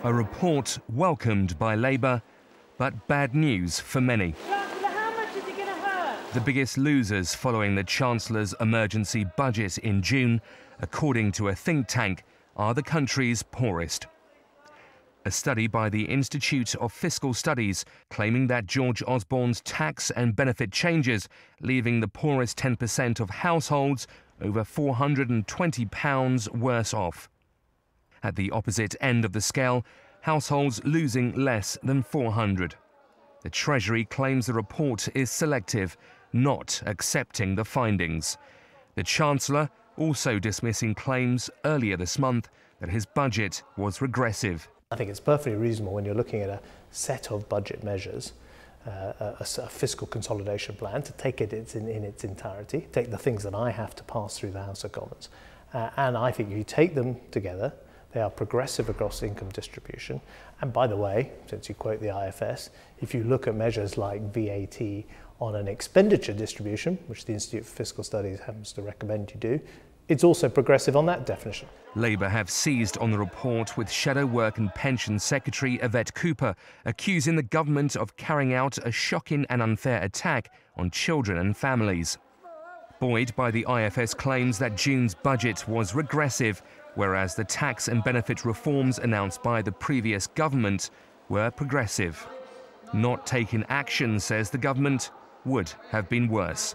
A report welcomed by Labour, but bad news for many. How much is it going to hurt? The biggest losers following the Chancellor's emergency budget in June, according to a think tank, are the country's poorest. A study by the Institute of Fiscal Studies claiming that George Osborne's tax and benefit changes, leaving the poorest 10% of households over £420 worse off. At the opposite end of the scale, households losing less than £400. The Treasury claims the report is selective, not accepting the findings. The Chancellor also dismissing claims earlier this month that his budget was regressive. I think it's perfectly reasonable when you're looking at a set of budget measures, a fiscal consolidation plan, to take it in its entirety, take the things that I have to pass through the House of Commons. And I think you take them together, they are progressive across income distribution. And by the way, since you quote the IFS, if you look at measures like VAT on an expenditure distribution, which the Institute for Fiscal Studies happens to recommend you do, it's also progressive on that definition. Labour have seized on the report, with Shadow Work and Pensions Secretary Yvette Cooper accusing the government of carrying out a shocking and unfair attack on children and families. Buoyed by the IFS claims that June's budget was regressive, whereas the tax and benefit reforms announced by the previous government were progressive. Not taking action, says the government, would have been worse.